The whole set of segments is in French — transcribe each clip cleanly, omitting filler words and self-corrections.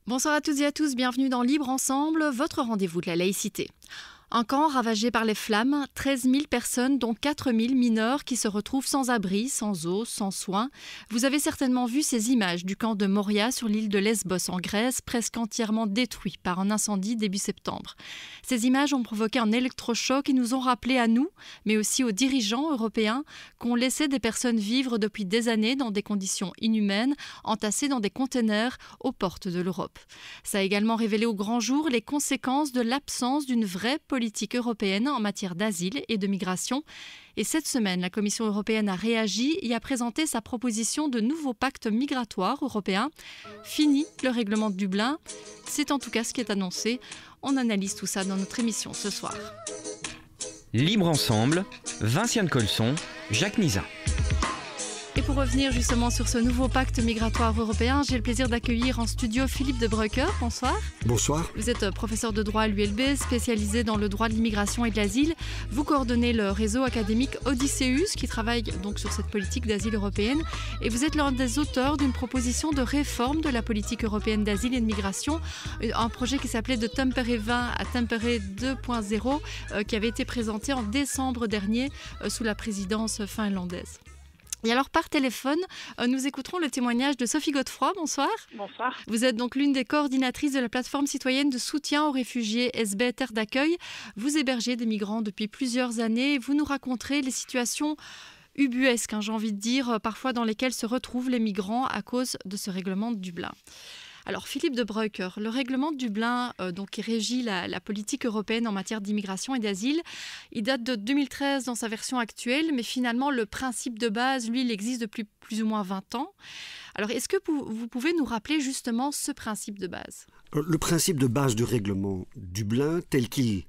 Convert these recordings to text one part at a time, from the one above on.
Bonsoir à toutes et à tous, bienvenue dans Libre Ensemble, votre rendez-vous de la laïcité. Un camp ravagé par les flammes, 13 000 personnes, dont 4 000 mineurs qui se retrouvent sans abri, sans eau, sans soins. Vous avez certainement vu ces images du camp de Moria sur l'île de Lesbos en Grèce, presque entièrement détruit par un incendie début septembre. Ces images ont provoqué un électrochoc et nous ont rappelé à nous, mais aussi aux dirigeants européens, qu'on laissait des personnes vivre depuis des années dans des conditions inhumaines, entassées dans des containers aux portes de l'Europe. Ça a également révélé au grand jour les conséquences de l'absence d'une vraie politique européenne en matière d'asile et de migration. Et cette semaine, la Commission européenne a réagi et a présenté sa proposition de nouveau pacte migratoire européen. Fini le règlement de Dublin. C'est en tout cas ce qui est annoncé. On analyse tout ça dans notre émission ce soir. Libre Ensemble, Vinciane Colson, Jacques Nizan. Et pour revenir justement sur ce nouveau pacte migratoire européen, j'ai le plaisir d'accueillir en studio Philippe de Brecker. Bonsoir. Bonsoir. Vous êtes professeur de droit à l'ULB, spécialisé dans le droit de l'immigration et de l'asile. Vous coordonnez le réseau académique Odysseus, qui travaille donc sur cette politique d'asile européenne. Et vous êtes l'un des auteurs d'une proposition de réforme de la politique européenne d'asile et de migration, un projet qui s'appelait de Tampere 20 à Tampere 2.0, qui avait été présenté en décembre dernier sous la présidence finlandaise. Et alors, par téléphone, nous écouterons le témoignage de Sophie Godefroy. Bonsoir. Bonsoir. Vous êtes donc l'une des coordinatrices de la plateforme citoyenne de soutien aux réfugiés SB Terre d'accueil. Vous hébergez des migrants depuis plusieurs années. Vous nous raconterez les situations ubuesques, j'ai envie de dire, parfois dans lesquelles se retrouvent les migrants à cause de ce règlement de Dublin. Alors, Philippe de Brecker, le règlement de Dublin, qui régit la politique européenne en matière d'immigration et d'asile, il date de 2013 dans sa version actuelle, mais finalement, le principe de base, lui, il existe depuis plus ou moins 20 ans. Alors, est-ce que vous pouvez nous rappeler justement ce principe de base ? Le principe de base du règlement Dublin, tel qu'il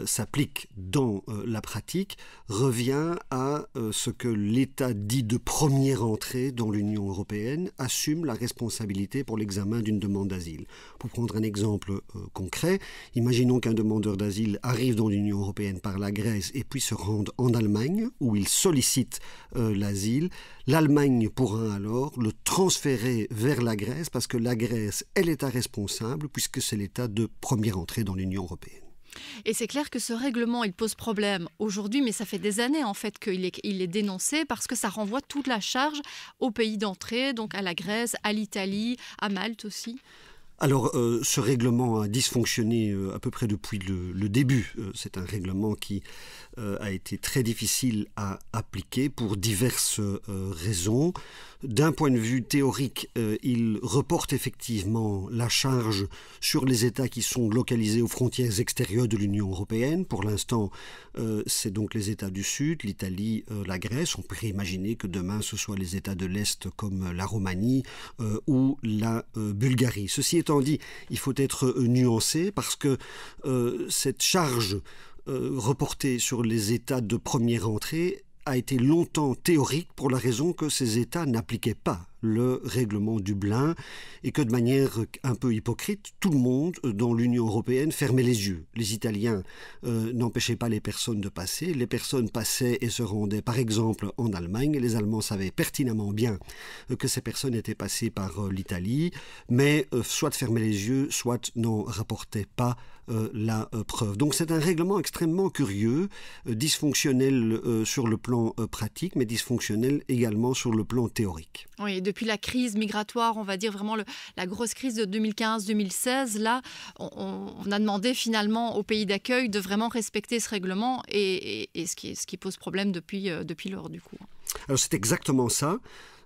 s'applique dans la pratique, revient à ce que l'État dit de première entrée dans l'Union européenne assume la responsabilité pour l'examen d'une demande d'asile. Pour prendre un exemple concret, imaginons qu'un demandeur d'asile arrive dans l'Union européenne par la Grèce et puis se rende en Allemagne, où il sollicite l'asile. L'Allemagne pourra alors le transférer vers la Grèce parce que la Grèce est l'État responsable puisque c'est l'État de première entrée dans l'Union européenne. Et c'est clair que ce règlement, il pose problème aujourd'hui, mais ça fait des années en fait qu'il est dénoncé parce que ça renvoie toute la charge au pays d'entrée, donc à la Grèce, à l'Italie, à Malte aussi. Alors, ce règlement a dysfonctionné à peu près depuis le début. C'est un règlement qui a été très difficile à appliquer pour diverses raisons. D'un point de vue théorique, il reporte effectivement la charge sur les États qui sont localisés aux frontières extérieures de l'Union européenne. Pour l'instant, c'est donc les États du Sud, l'Italie, la Grèce. On pourrait imaginer que demain, ce soit les États de l'Est comme la Roumanie ou la Bulgarie. Ceci étant dit, il faut être nuancé parce que cette charge reportée sur les États de première entrée a été longtemps théorique pour la raison que ces États n'appliquaient pas le règlement Dublin et que de manière un peu hypocrite, tout le monde dans l'Union européenne fermait les yeux. Les Italiens n'empêchaient pas les personnes de passer, les personnes passaient et se rendaient par exemple en Allemagne, les Allemands savaient pertinemment bien que ces personnes étaient passées par l'Italie, mais soit fermaient les yeux, soit n'en rapportaient pas la preuve. Donc c'est un règlement extrêmement curieux, dysfonctionnel sur le plan pratique, mais dysfonctionnel également sur le plan théorique. Oui, depuis la crise migratoire, on va dire vraiment la grosse crise de 2015-2016, là, on a demandé finalement aux pays d'accueil de vraiment respecter ce règlement et ce qui pose problème depuis lors du coup. Alors c'est exactement ça.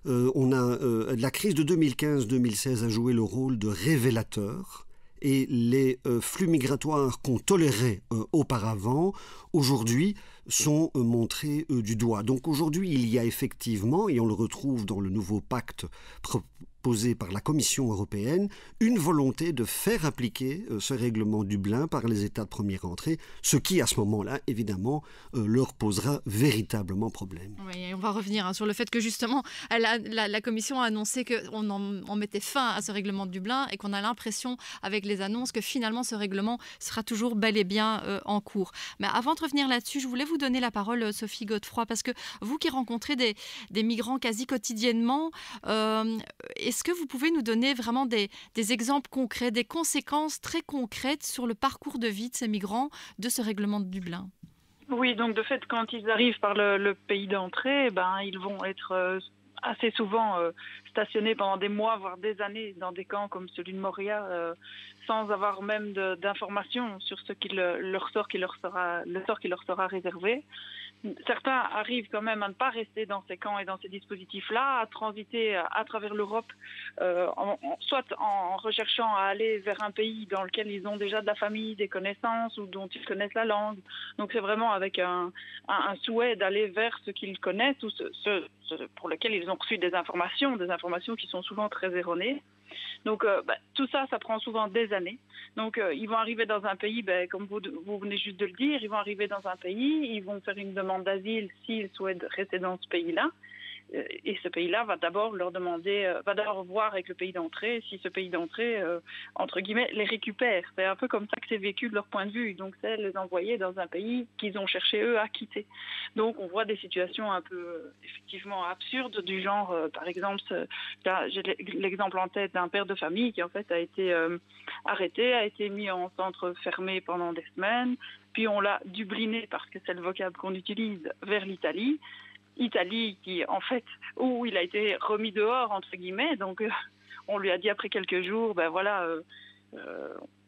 La crise de 2015-2016 a joué le rôle de révélateur. Et les flux migratoires qu'on tolérait auparavant, aujourd'hui, sont montrés du doigt. Donc aujourd'hui, il y a effectivement, et on le retrouve dans le nouveau pacte proposé par la Commission européenne, une volonté de faire appliquer ce règlement Dublin par les États de première entrée, ce qui, à ce moment-là, évidemment, leur posera véritablement problème. Oui, on va revenir sur le fait que, justement, la Commission a annoncé qu'on mettait fin à ce règlement de Dublin et qu'on a l'impression, avec les annonces, que finalement, ce règlement sera toujours bel et bien en cours. Mais avant de revenir là-dessus, je voulais vous donner la parole, Sophie Godefroy, parce que vous qui rencontrez des migrants quasi quotidiennement, est-ce que vous pouvez nous donner vraiment des exemples concrets, des conséquences très concrètes sur le parcours de vie de ces migrants de ce règlement de Dublin? Oui, donc de fait, quand ils arrivent par le pays d'entrée, ils vont être assez souvent stationnés pendant des mois, voire des années, dans des camps comme celui de Moria, sans avoir même d'informations sur le sort qui leur sera réservé. Certains arrivent quand même à ne pas rester dans ces camps et dans ces dispositifs-là, à transiter à travers l'Europe, soit en recherchant à aller vers un pays dans lequel ils ont déjà de la famille, des connaissances ou dont ils connaissent la langue. Donc c'est vraiment avec un souhait d'aller vers ce qu'ils connaissent ou ce pour lequel ils ont reçu des informations qui sont souvent très erronées. Donc tout ça prend souvent des années. Donc ils vont arriver dans un pays, comme vous venez juste de le dire, ils vont arriver dans un pays, ils vont faire une demande d'asile s'ils souhaitent rester dans ce pays-là. Et ce pays-là va d'abord leur demander, va d'abord voir avec le pays d'entrée si ce pays d'entrée, entre guillemets, les récupère. C'est un peu comme ça que c'est vécu de leur point de vue. Donc c'est les envoyer dans un pays qu'ils ont cherché eux à quitter. Donc on voit des situations un peu effectivement absurdes du genre, par exemple, j'ai l'exemple en tête d'un père de famille qui en fait a été arrêté, a été mis en centre fermé pendant des semaines, puis on l'a dubliné, parce que c'est le vocable qu'on utilise, vers l'Italie qui, en fait, où il a été remis dehors, entre guillemets. Donc, on lui a dit après quelques jours,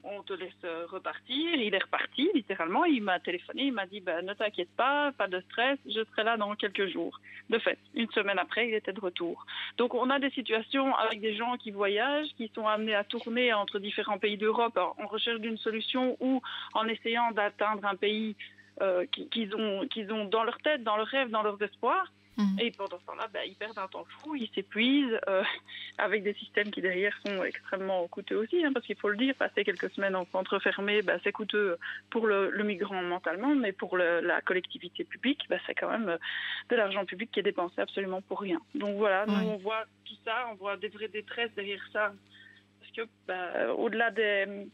on te laisse repartir. Il est reparti, littéralement. Il m'a téléphoné, il m'a dit, ne t'inquiète pas de stress, je serai là dans quelques jours. De fait, une semaine après, il était de retour. Donc, on a des situations avec des gens qui voyagent, qui sont amenés à tourner entre différents pays d'Europe en recherche d'une solution ou en essayant d'atteindre un pays qu'ils ont dans leur tête, dans leurs rêves, dans leurs espoirs. Et pendant ce temps-là, ils perdent un temps fou, ils s'épuisent avec des systèmes qui derrière sont extrêmement coûteux aussi, parce qu'il faut le dire, passer quelques semaines en centre fermé, c'est coûteux pour le migrant mentalement, mais pour la collectivité publique, c'est quand même de l'argent public qui est dépensé absolument pour rien. Donc voilà, nous on voit tout ça, on voit des vraies détresses derrière ça, parce que au-delà des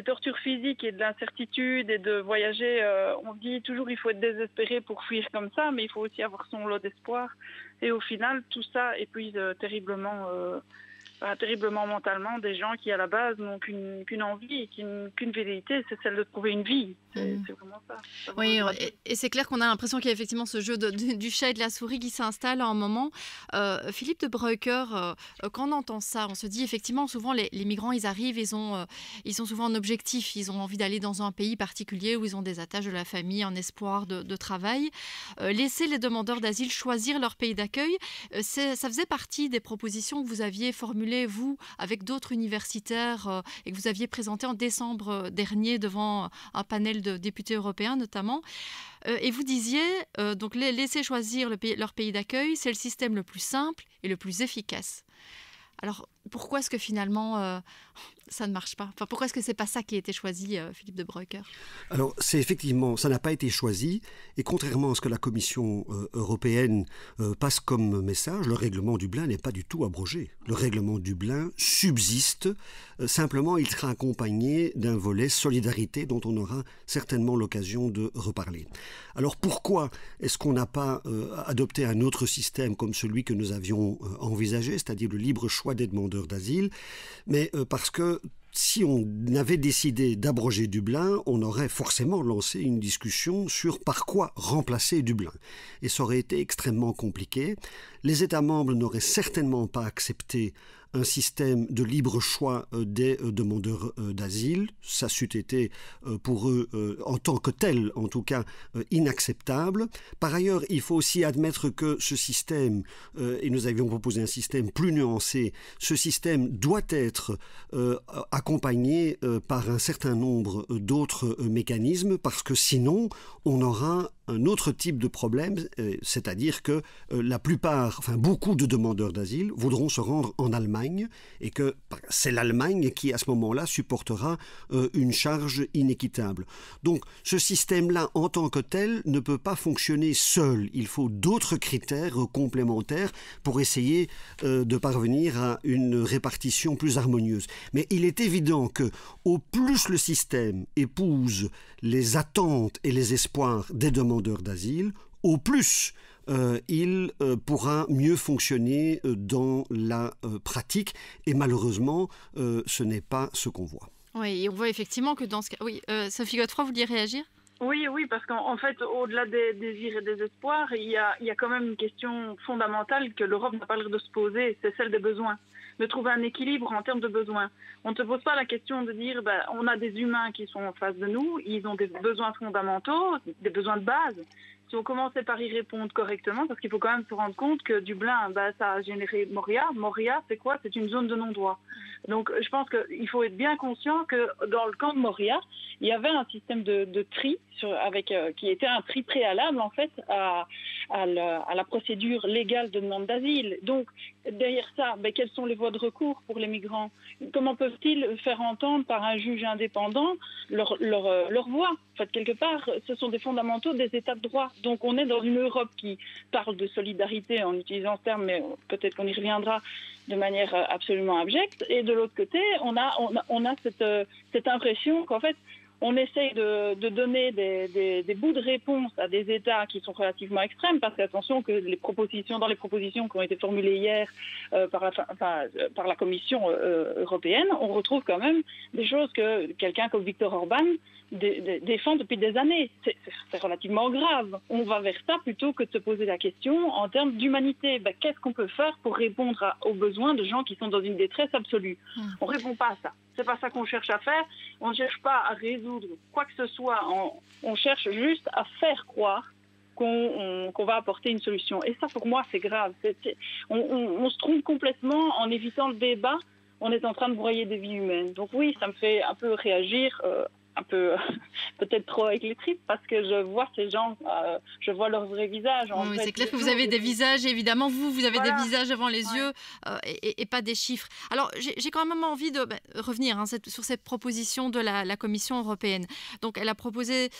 tortures physiques et de l'incertitude et de voyager, on dit toujours il faut être désespéré pour fuir comme ça, mais il faut aussi avoir son lot d'espoir. Et au final, tout ça épuise terriblement mentalement des gens qui à la base n'ont qu'une envie et qu'une vérité, c'est celle de trouver une vie. C'est vraiment ça. Oui, et c'est clair qu'on a l'impression qu'il y a effectivement ce jeu du chat et de la souris qui s'installe à un moment. Philippe de Breukers, quand on entend ça, on se dit effectivement souvent les migrants, ils arrivent, ils ont souvent un objectif, ils ont envie d'aller dans un pays particulier où ils ont des attaches de la famille, un espoir de travail. Laisser les demandeurs d'asile choisir leur pays d'accueil, ça faisait partie des propositions que vous aviez formulées vous, avec d'autres universitaires et que vous aviez présenté en décembre dernier devant un panel de députés européens notamment. Et vous disiez, donc laisser choisir leur pays d'accueil, c'est le système le plus simple et le plus efficace. Alors, pourquoi est-ce que finalement ça ne marche pas ? Pourquoi est-ce que c'est pas ça qui a été choisi, Philippe de Breukers ? Alors, c'est effectivement, ça n'a pas été choisi. Et contrairement à ce que la Commission européenne passe comme message, le règlement Dublin n'est pas du tout abrogé. Le règlement Dublin subsiste. Simplement, il sera accompagné d'un volet solidarité dont on aura certainement l'occasion de reparler. Alors, pourquoi est-ce qu'on n'a pas adopté un autre système comme celui que nous avions envisagé, c'est-à-dire le libre choix des demandeurs d'asile ? Mais parce que si on avait décidé d'abroger Dublin, on aurait forcément lancé une discussion sur par quoi remplacer Dublin. Et ça aurait été extrêmement compliqué. Les États membres n'auraient certainement pas accepté un système de libre choix des demandeurs d'asile. Ça c'eût été pour eux, en tant que tel, en tout cas, inacceptable. Par ailleurs, il faut aussi admettre que ce système, et nous avions proposé un système plus nuancé, ce système doit être accompagné par un certain nombre d'autres mécanismes, parce que sinon, on aura un autre type de problème, c'est-à-dire que beaucoup de demandeurs d'asile voudront se rendre en Allemagne et que c'est l'Allemagne qui, à ce moment-là, supportera une charge inéquitable. Donc, ce système-là, en tant que tel, ne peut pas fonctionner seul. Il faut d'autres critères complémentaires pour essayer de parvenir à une répartition plus harmonieuse. Mais il est évident que, au plus le système épouse les attentes et les espoirs des demandeurs demandeurs d'asile, au plus il pourra mieux fonctionner dans la pratique. Et malheureusement, ce n'est pas ce qu'on voit. Oui, et on voit effectivement que dans ce cas... Oui, Sophie Godefroy, vous vouliez réagir ? Oui, parce qu'en fait, au-delà des désirs et des espoirs, il y a quand même une question fondamentale que l'Europe n'a pas l'air de se poser, c'est celle des besoins. De trouver un équilibre en termes de besoins. On ne se pose pas la question de dire on a des humains qui sont en face de nous, ils ont des besoins fondamentaux, des besoins de base. Si on commençait par y répondre correctement, parce qu'il faut quand même se rendre compte que Dublin, ça a généré Moria. Moria, c'est quoi ? C'est une zone de non-droit. Donc, je pense qu'il faut être bien conscient que dans le camp de Moria, il y avait un système de tri qui était un tri préalable, en fait, à la procédure légale de demande d'asile. Donc, derrière ça, quelles sont les voies de recours pour les migrants ? Comment peuvent-ils faire entendre par un juge indépendant leur voix ? En fait, quelque part, ce sont des fondamentaux des États de droit. Donc, on est dans une Europe qui parle de solidarité en utilisant ce terme, mais peut-être qu'on y reviendra de manière absolument abjecte. Et de l'autre côté, on a cette impression qu'en fait, on essaye de donner des bouts de réponse à des États qui sont relativement extrêmes, parce qu'attention que dans les propositions qui ont été formulées hier par la Commission européenne, on retrouve quand même des choses que quelqu'un comme Viktor Orban défend depuis des années. C'est relativement grave. On va vers ça plutôt que de se poser la question en termes d'humanité. Qu'est-ce qu'on peut faire pour répondre aux besoins de gens qui sont dans une détresse absolue ? On ne répond pas à ça. C'est pas ça qu'on cherche à faire. On ne cherche pas à résoudre quoi que ce soit. On cherche juste à faire croire qu'on va apporter une solution. Et ça, pour moi, c'est grave. On se trompe complètement en évitant le débat. On est en train de broyer des vies humaines. Donc oui, ça me fait un peu réagir, un peu peut-être trop avec les tripes, parce que je vois ces gens, je vois leurs vrais visages. Oui, c'est clair que vous avez des visages, évidemment, vous avez des visages devant les yeux et pas des chiffres. Alors, j'ai quand même envie de revenir sur cette proposition de la Commission européenne. Donc, elle a proposé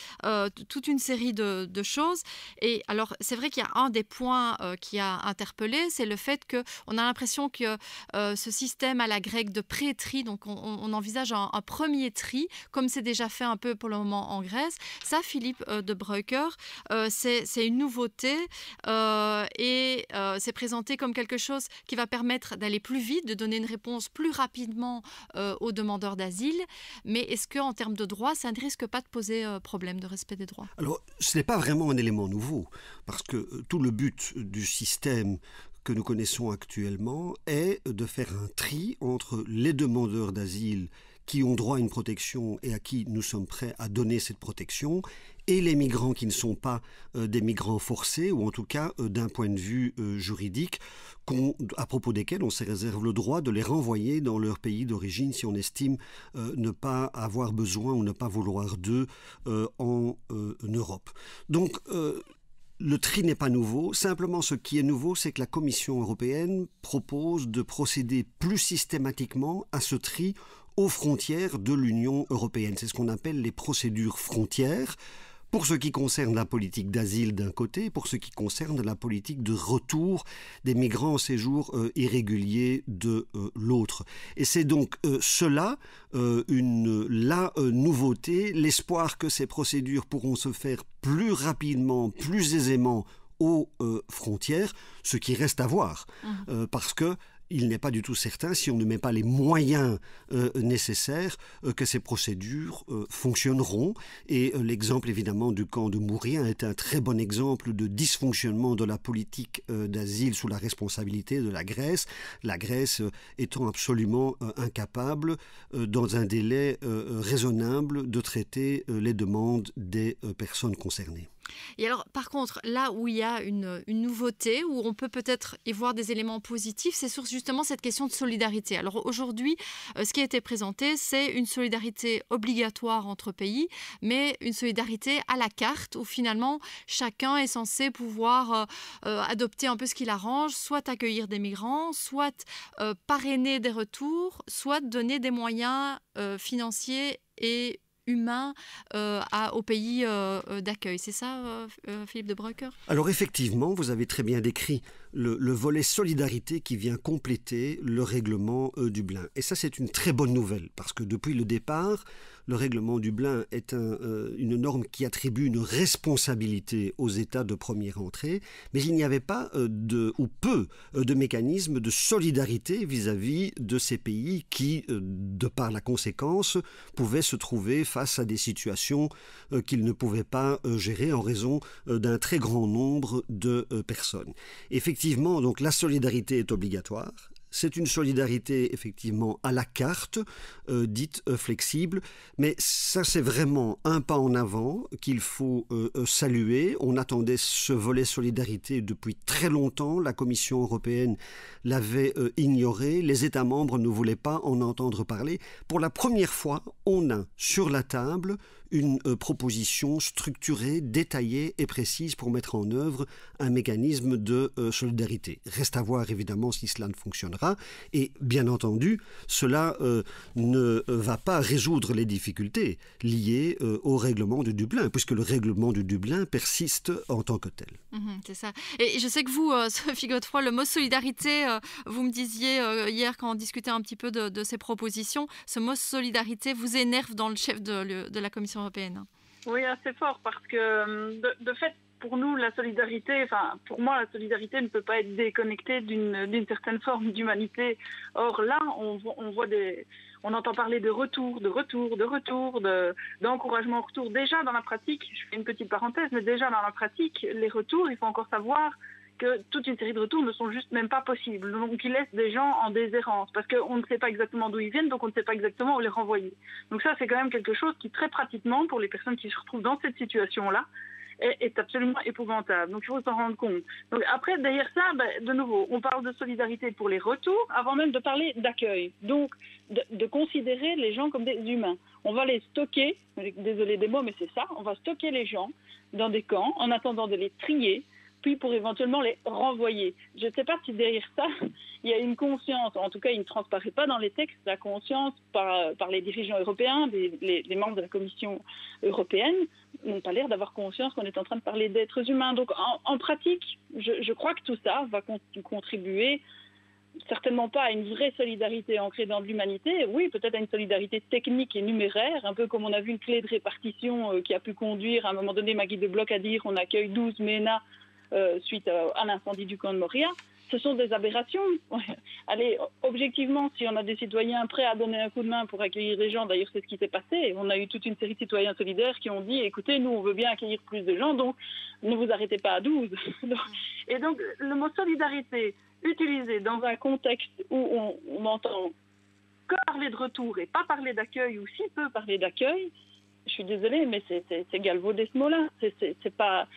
toute une série de choses. Et alors, c'est vrai qu'il y a un des points qui a interpellé, c'est le fait qu'on a l'impression que ce système à la grecque de pré-tri, donc on envisage un premier tri, comme c'est déjà fait un peu pour le moment en Grèce. Ça, Philippe de Breukers, c'est une nouveauté et c'est présenté comme quelque chose qui va permettre d'aller plus vite, de donner une réponse plus rapidement aux demandeurs d'asile. Mais est-ce qu'en termes de droit, ça ne risque pas de poser problème de respect des droits ? Alors, ce n'est pas vraiment un élément nouveau, parce que tout le but du système que nous connaissons actuellement est de faire un tri entre les demandeurs d'asile qui ont droit à une protection et à qui nous sommes prêts à donner cette protection, et les migrants qui ne sont pas des migrants forcés, ou en tout cas d'un point de vue juridique, à propos desquels on se réserve le droit de les renvoyer dans leur pays d'origine si on estime ne pas avoir besoin ou ne pas vouloir d'eux en Europe. Donc, le tri n'est pas nouveau, simplement ce qui est nouveau, c'est que la Commission européenne propose de procéder plus systématiquement à ce tri aux frontières de l'Union européenne. C'est ce qu'on appelle les procédures frontières, pour ce qui concerne la politique d'asile d'un côté, pour ce qui concerne la politique de retour des migrants en séjour irrégulier de l'autre. Et c'est donc cela, la nouveauté, l'espoir que ces procédures pourront se faire plus rapidement, plus aisément aux frontières, ce qui reste à voir, parce que il n'est pas du tout certain, si on ne met pas les moyens nécessaires, que ces procédures fonctionneront. Et l'exemple, évidemment, du camp de Moria est un très bon exemple de dysfonctionnement de la politique d'asile sous la responsabilité de la Grèce. La Grèce étant absolument incapable, dans un délai raisonnable, de traiter les demandes des personnes concernées. Et alors, par contre, là où il y a une nouveauté, où on peut peut-être y voir des éléments positifs, c'est sur justement cette question de solidarité. Alors aujourd'hui, ce qui a été présenté, c'est une solidarité obligatoire entre pays, mais une solidarité à la carte, où finalement, chacun est censé pouvoir adopter un peu ce qu'il arrange, soit accueillir des migrants, soit parrainer des retours, soit donner des moyens financiers et humain au pays d'accueil. C'est ça, Philippe de Breukers ? Alors effectivement, vous avez très bien décrit le volet solidarité qui vient compléter le règlement Dublin. Et ça, c'est une très bonne nouvelle, parce que depuis le départ, le règlement Dublin est une norme qui attribue une responsabilité aux États de première entrée, mais il n'y avait pas peu de mécanismes de solidarité vis-à-vis de ces pays qui, de par la conséquence, pouvaient se trouver face à des situations qu'ils ne pouvaient pas gérer en raison d'un très grand nombre de personnes. Effectivement, donc la solidarité est obligatoire. C'est une solidarité effectivement à la carte, dite flexible, mais ça c'est vraiment un pas en avant qu'il faut saluer. On attendait ce volet solidarité depuis très longtemps, la Commission européenne l'avait ignoré, les États membres ne voulaient pas en entendre parler. Pour la première fois, on a sur la table une proposition structurée, détaillée et précise pour mettre en œuvre un mécanisme de solidarité. Reste à voir évidemment si cela ne fonctionnera et bien entendu, cela ne va pas résoudre les difficultés liées au règlement de Dublin, puisque le règlement de Dublin persiste en tant que tel. C'est ça. Et je sais que vous, Sophie Godefroy, le mot solidarité, vous me disiez hier quand on discutait un petit peu de ces propositions, ce mot solidarité vous énerve dans le chef de la Commission européenne. Oui, assez fort, parce que de fait, pour nous, la solidarité, pour moi, la solidarité ne peut pas être déconnectée d'une certaine forme d'humanité. Or là, on entend parler de retour, d'encouragement au retour. Déjà dans la pratique, je fais une petite parenthèse, mais déjà dans la pratique, les retours, il faut encore savoir que toute une série de retours ne sont juste même pas possibles. Donc ils laissent des gens en déshérence parce qu'on ne sait pas exactement d'où ils viennent, donc on ne sait pas exactement où les renvoyer. Donc ça, c'est quand même quelque chose qui, très pratiquement, pour les personnes qui se retrouvent dans cette situation-là, est absolument épouvantable. Donc il faut s'en rendre compte. Donc après, derrière ça, de nouveau, on parle de solidarité pour les retours avant même de parler d'accueil. Donc de considérer les gens comme des humains. On va les stocker, désolé des mots, mais c'est ça, on va stocker les gens dans des camps en attendant de les trier, puis pour éventuellement les renvoyer. Je ne sais pas si derrière ça, il y a une conscience, en tout cas il ne transparaît pas dans les textes, la conscience par les dirigeants européens, les membres de la Commission européenne, n'ont pas l'air d'avoir conscience qu'on est en train de parler d'êtres humains. Donc en pratique, je crois que tout ça va contribuer certainement pas à une vraie solidarité ancrée dans l'humanité, oui, peut-être à une solidarité technique et numéraire, un peu comme on a vu une clé de répartition qui a pu conduire à un moment donné Maggie de Bloch à dire on accueille 12 MENA suite à l'incendie du camp de Moria. Ce sont des aberrations. Allez, objectivement, si on a des citoyens prêts à donner un coup de main pour accueillir des gens, d'ailleurs c'est ce qui s'est passé, on a eu toute une série de citoyens solidaires qui ont dit écoutez, nous on veut bien accueillir plus de gens, donc ne vous arrêtez pas à 12. Et donc le mot solidarité utilisé dans un contexte où on entend que parler de retour et pas parler d'accueil, ou si peu parler d'accueil, je suis désolée, mais c'est galvaudé ce mot-là. C'est pas...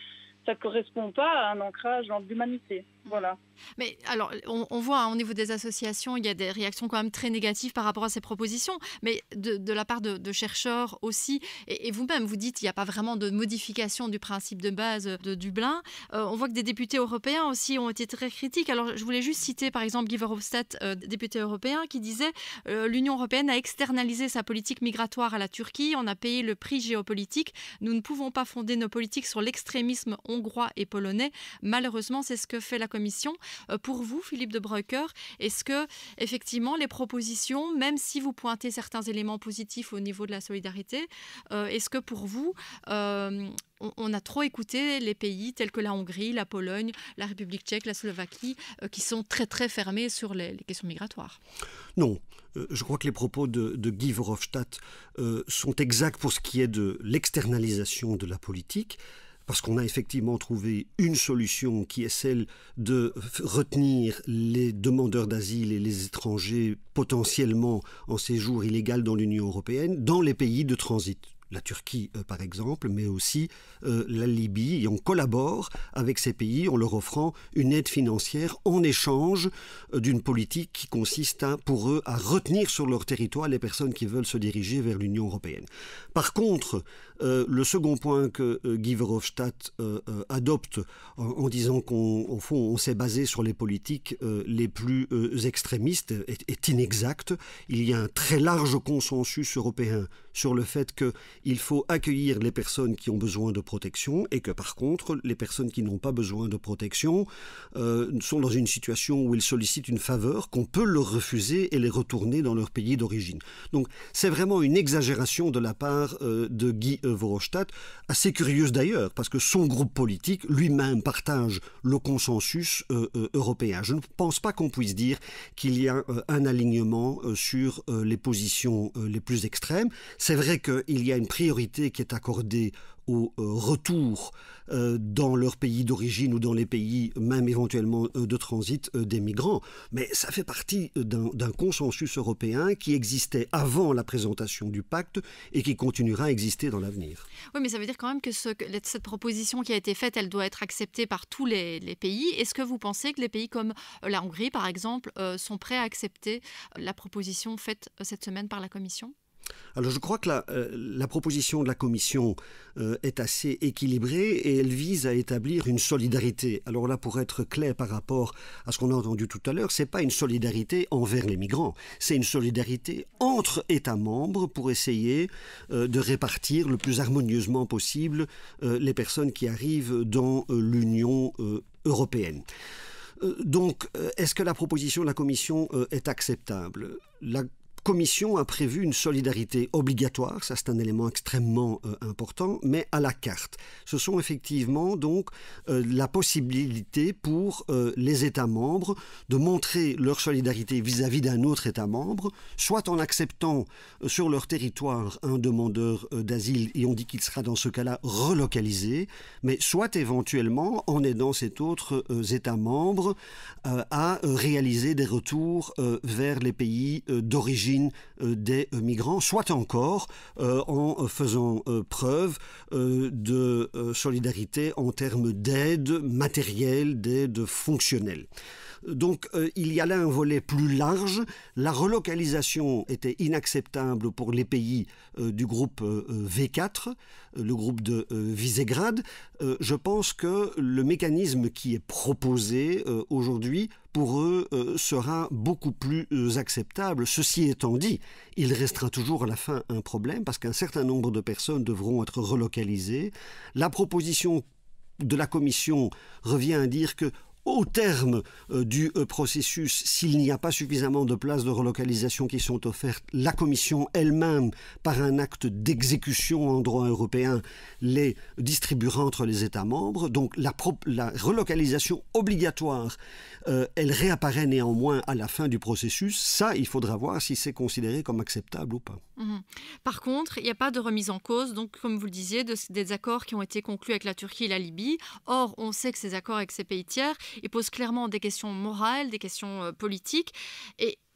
Ça ne correspond pas à un ancrage dans l'humanité. Voilà. Mais alors, on voit au niveau des associations, il y a des réactions quand même très négatives par rapport à ces propositions, mais de la part de chercheurs aussi, et vous-même, vous dites qu'il n'y a pas vraiment de modification du principe de base de Dublin. On voit que des députés européens aussi ont été très critiques. Alors, je voulais juste citer par exemple Guy Verhofstadt, député européen, qui disait l'Union européenne a externalisé sa politique migratoire à la Turquie, on a payé le prix géopolitique, nous ne pouvons pas fonder nos politiques sur l'extrémisme hongrois et polonais. Malheureusement, c'est ce que fait la Commission. Pour vous, Philippe de Broecker, est-ce que effectivement les propositions, même si vous pointez certains éléments positifs au niveau de la solidarité, est-ce que pour vous, on a trop écouté les pays tels que la Hongrie, la Pologne, la République tchèque, la Slovaquie, qui sont très très fermés sur les questions migratoires? Non. Je crois que les propos de Guy Verhofstadt sont exacts pour ce qui est de l'externalisation de la politique. Parce qu'on a effectivement trouvé une solution qui est celle de retenir les demandeurs d'asile et les étrangers potentiellement en séjour illégal dans l'Union européenne dans les pays de transit. La Turquie, par exemple, mais aussi la Libye. Et on collabore avec ces pays en leur offrant une aide financière en échange d'une politique qui consiste pour eux à retenir sur leur territoire les personnes qui veulent se diriger vers l'Union européenne. Par contre, le second point que Guy Verhofstadt adopte en disant qu'au fond on s'est basé sur les politiques les plus extrémistes est inexact. Il y a un très large consensus européen sur le fait que il faut accueillir les personnes qui ont besoin de protection et que par contre, les personnes qui n'ont pas besoin de protection sont dans une situation où ils sollicitent une faveur qu'on peut leur refuser et les retourner dans leur pays d'origine. Donc c'est vraiment une exagération de la part de Guy Verhofstadt, assez curieuse d'ailleurs, parce que son groupe politique lui-même partage le consensus européen. Je ne pense pas qu'on puisse dire qu'il y a un alignement sur les positions les plus extrêmes. C'est vrai qu'il y a une priorité qui est accordée au retour dans leur pays d'origine ou dans les pays même éventuellement de transit des migrants. Mais ça fait partie d'un consensus européen qui existait avant la présentation du pacte et qui continuera à exister dans l'avenir. Oui, mais ça veut dire quand même que cette proposition qui a été faite, elle doit être acceptée par tous les pays. Est-ce que vous pensez que les pays comme la Hongrie, par exemple, sont prêts à accepter la proposition faite cette semaine par la Commission ? Alors je crois que la proposition de la Commission est assez équilibrée et elle vise à établir une solidarité. Alors là, pour être clair par rapport à ce qu'on a entendu tout à l'heure, ce n'est pas une solidarité envers les migrants, c'est une solidarité entre États membres pour essayer de répartir le plus harmonieusement possible les personnes qui arrivent dans l'Union européenne. Donc, est-ce que la proposition de la Commission est acceptable ? La Commission a prévu une solidarité obligatoire, ça c'est un élément extrêmement important, mais à la carte. Ce sont effectivement donc la possibilité pour les États membres de montrer leur solidarité vis-à-vis d'un autre État membre, soit en acceptant sur leur territoire un demandeur d'asile, et on dit qu'il sera dans ce cas-là relocalisé, mais soit éventuellement en aidant cet autre État membre à réaliser des retours vers les pays d'origine des migrants, soit encore en faisant preuve de solidarité en termes d'aide matérielle, d'aide fonctionnelle. Donc il y a là un volet plus large. La relocalisation était inacceptable pour les pays du groupe V4, le groupe de Visegrad. Je pense que le mécanisme qui est proposé aujourd'hui pour eux sera beaucoup plus acceptable. Ceci étant dit, il restera toujours à la fin un problème parce qu'un certain nombre de personnes devront être relocalisées. La proposition de la Commission revient à dire que au terme du processus, s'il n'y a pas suffisamment de places de relocalisation qui sont offertes, la Commission elle-même, par un acte d'exécution en droit européen, les distribuera entre les États membres. Donc la relocalisation obligatoire, elle réapparaît néanmoins à la fin du processus. Ça, il faudra voir si c'est considéré comme acceptable ou pas. Par contre, il n'y a pas de remise en cause, donc, comme vous le disiez, des accords qui ont été conclus avec la Turquie et la Libye. Or, on sait que ces accords avec ces pays tiers, ils posent clairement des questions morales, des questions politiques.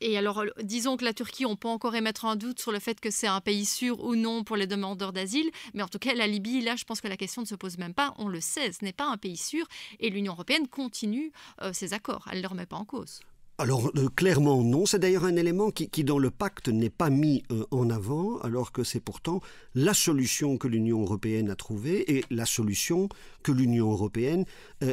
Et alors, disons que la Turquie, on peut encore émettre un doute sur le fait que c'est un pays sûr ou non pour les demandeurs d'asile. Mais en tout cas, la Libye, là, je pense que la question ne se pose même pas. On le sait, ce n'est pas un pays sûr. Et l'Union européenne continue ces accords. Elle ne les remet pas en cause. Alors, clairement non. C'est d'ailleurs un élément qui dans le pacte, n'est pas mis en avant, alors que c'est pourtant la solution que l'Union européenne a trouvée et la solution que l'Union européenne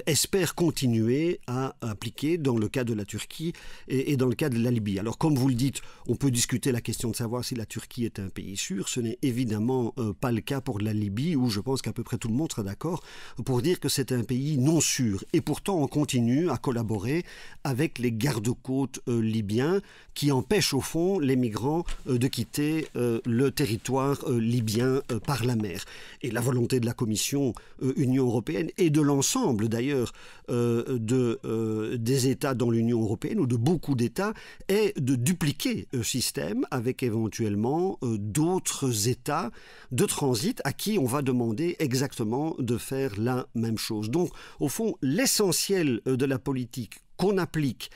espère continuer à appliquer dans le cas de la Turquie et dans le cas de la Libye. Alors, comme vous le dites, on peut discuter la question de savoir si la Turquie est un pays sûr. Ce n'est évidemment pas le cas pour la Libye, où je pense qu'à peu près tout le monde sera d'accord pour dire que c'est un pays non sûr. Et pourtant, on continue à collaborer avec les gardes-côtes libyens qui empêchent au fond les migrants de quitter le territoire libyen par la mer. Et la volonté de la Commission Union européenne et de l'ensemble d'ailleurs des États dans l'Union européenne ou de beaucoup d'États est de dupliquer ce système avec éventuellement d'autres États de transit à qui on va demander exactement de faire la même chose. Donc au fond l'essentiel de la politique qu'on applique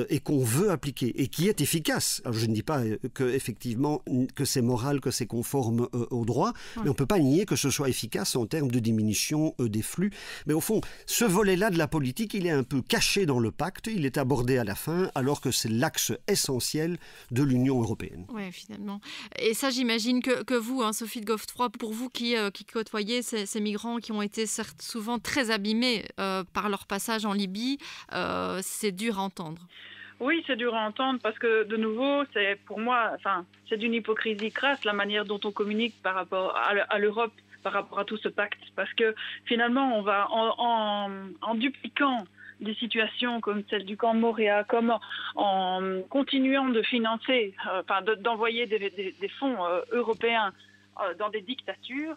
et qu'on veut appliquer et qui est efficace. Alors je ne dis pas effectivement que c'est moral, que c'est conforme au droit, mais on ne peut pas nier que ce soit efficace en termes de diminution des flux. Mais au fond, ce volet-là de la politique, il est un peu caché dans le pacte, il est abordé à la fin, alors que c'est l'axe essentiel de l'Union européenne. Oui, finalement. Et ça, j'imagine que vous, Sophie de Gauffroy, pour vous qui côtoyez ces migrants qui ont été certes souvent très abîmés par leur passage en Libye, c'est dur à entendre. Oui, c'est dur à entendre parce que, de nouveau, c'est pour moi, c'est d'une hypocrisie crasse la manière dont on communique par rapport à l'Europe, par rapport à tout ce pacte. Parce que finalement, on va en dupliquant des situations comme celle du camp de Moria, comme en continuant de financer, d'envoyer des fonds européens dans des dictatures.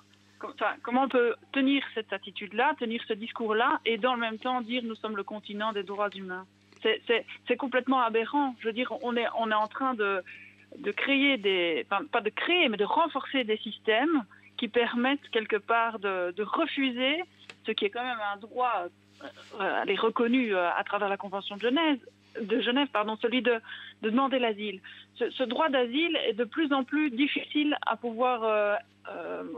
Comment on peut tenir cette attitude-là, tenir ce discours-là, et dans le même temps dire nous sommes le continent des droits humains. C'est complètement aberrant. Je veux dire, on est en train de créer pas de créer, mais de renforcer des systèmes qui permettent quelque part de refuser ce qui est quand même un droit reconnu à travers la Convention de Genève, celui de demander l'asile. Ce droit d'asile est de plus en plus difficile à pouvoir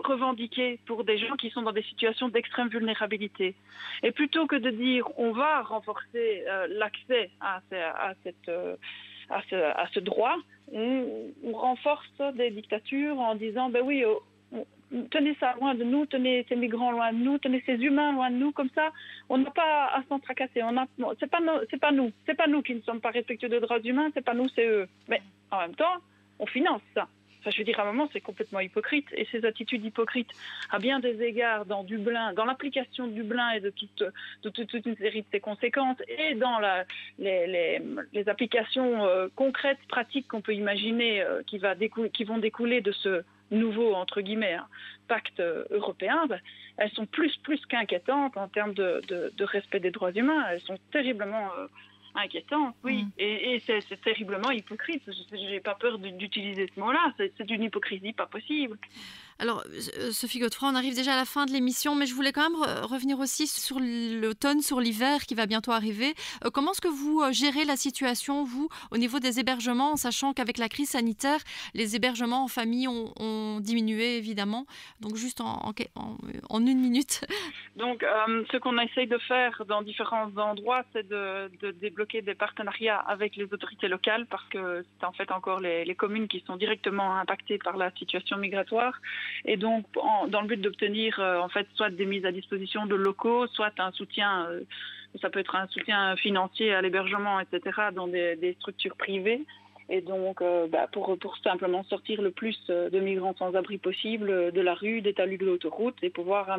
revendiquer pour des gens qui sont dans des situations d'extrême vulnérabilité. Et plutôt que de dire on va renforcer l'accès à ce droit, on renforce des dictatures en disant tenez ça loin de nous, tenez ces migrants loin de nous, tenez ces humains loin de nous, comme ça on n'a pas à s'en tracasser. C'est pas nous qui ne sommes pas respectueux des droits humains, c'est pas nous, c'est eux. Mais en même temps, on finance ça. Je veux dire, à un moment, c'est complètement hypocrite. Et ces attitudes hypocrites, à bien des égards, dans l'application de Dublin et de toute une série de ses conséquences, et dans les applications concrètes, pratiques qu'on peut imaginer qui vont découler de ce nouveau, entre guillemets, pacte européen, elles sont plus qu'inquiétantes en termes de respect des droits humains. Elles sont terriblement inquiétantes, oui. Et c'est terriblement hypocrite. Je n'ai pas peur d'utiliser ce mot-là. C'est une hypocrisie pas possible. Alors, Sophie Godefroy, on arrive déjà à la fin de l'émission, mais je voulais quand même revenir aussi sur l'automne, sur l'hiver qui va bientôt arriver. Comment est-ce que vous gérez la situation, vous, au niveau des hébergements, en sachant qu'avec la crise sanitaire, les hébergements en famille ont diminué, évidemment. Donc, juste en une minute. Donc, ce qu'on essaye de faire dans différents endroits, c'est de débloquer des partenariats avec les autorités locales, parce que c'est en fait encore les communes qui sont directement impactées par la situation migratoire. Et donc, dans le but d'obtenir en fait soit des mises à disposition de locaux, soit un soutien, ça peut être un soutien financier à l'hébergement, etc., dans des structures privées. Et donc, pour simplement sortir le plus de migrants sans abri possible de la rue, des talus de l'autoroute, et pouvoir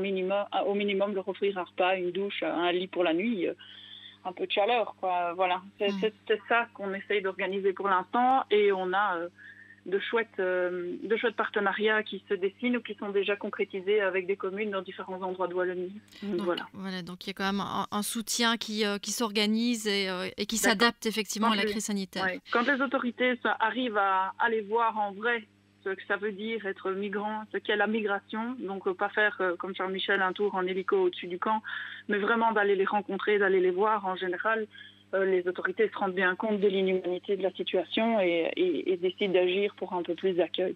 au minimum leur offrir un repas, une douche, un lit pour la nuit, un peu de chaleur, quoi. Voilà, c'est ça qu'on essaye d'organiser pour l'instant, et on a de chouettes partenariats qui se dessinent ou qui sont déjà concrétisés avec des communes dans différents endroits de Wallonie. Voilà, donc il y a quand même un soutien qui s'organise et qui s'adapte effectivement à la crise sanitaire. Ouais. Quand les autorités arrivent à aller voir en vrai ce que ça veut dire être migrant, ce qu'est la migration, donc pas faire comme Charles Michel un tour en hélico au-dessus du camp, mais vraiment d'aller les rencontrer, d'aller les voir en général. Les autorités se rendent bien compte de l'inhumanité de la situation et décident d'agir pour un peu plus d'accueil.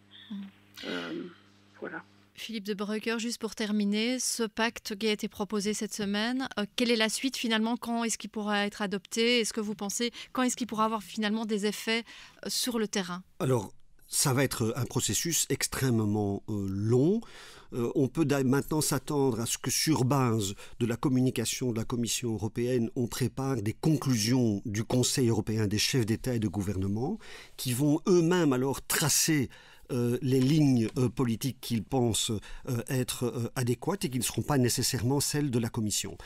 Voilà. Philippe de Breukers, juste pour terminer, ce pacte qui a été proposé cette semaine, quelle est la suite finalement? Quand est-ce qu'il pourra être adopté? Est-ce que vous pensez, quand est-ce qu'il pourra avoir finalement des effets sur le terrain? Alors, ça va être un processus extrêmement long. On peut maintenant s'attendre à ce que sur base de la communication de la Commission européenne, on prépare des conclusions du Conseil européen des chefs d'État et de gouvernement qui vont eux-mêmes alors tracer les lignes politiques qu'ils pensent être adéquates et qui ne seront pas nécessairement celles de la Commission.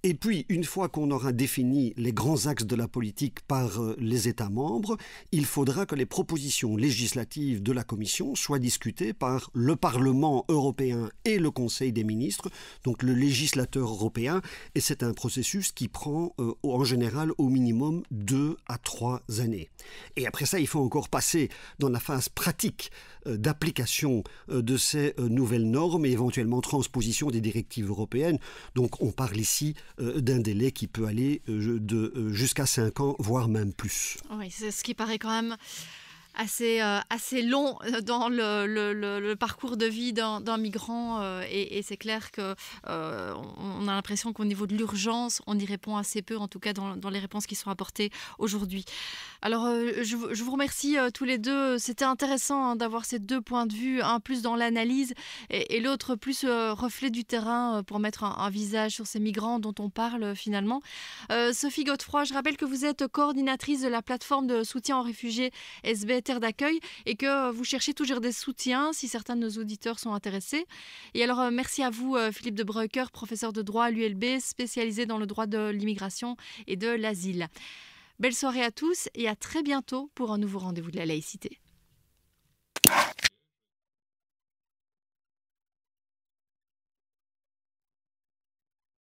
Et puis, une fois qu'on aura défini les grands axes de la politique par les États membres, il faudra que les propositions législatives de la Commission soient discutées par le Parlement européen et le Conseil des ministres, donc le législateur européen. Et c'est un processus qui prend en général au minimum 2 à 3 années. Et après ça, il faut encore passer dans la phase pratique d'application de ces nouvelles normes et éventuellement transposition des directives européennes. Donc on parle ici d'un délai qui peut aller jusqu'à 5 ans, voire même plus. Oui, c'est ce qui paraît quand même assez long dans le parcours de vie d'un migrant et c'est clair qu'on a l'impression qu'au niveau de l'urgence, on y répond assez peu, en tout cas dans les réponses qui sont apportées aujourd'hui. Alors, je vous remercie tous les deux. C'était intéressant d'avoir ces deux points de vue, un plus dans l'analyse et l'autre plus reflet du terrain pour mettre un visage sur ces migrants dont on parle finalement. Sophie Godefroy, je rappelle que vous êtes coordinatrice de la plateforme de soutien aux réfugiés SB Terre d'accueil et que vous cherchez toujours des soutiens si certains de nos auditeurs sont intéressés. Et alors, merci à vous, Philippe de Breuker, professeur de droit à l'ULB, spécialisé dans le droit de l'immigration et de l'asile. Belle soirée à tous et à très bientôt pour un nouveau rendez-vous de la laïcité.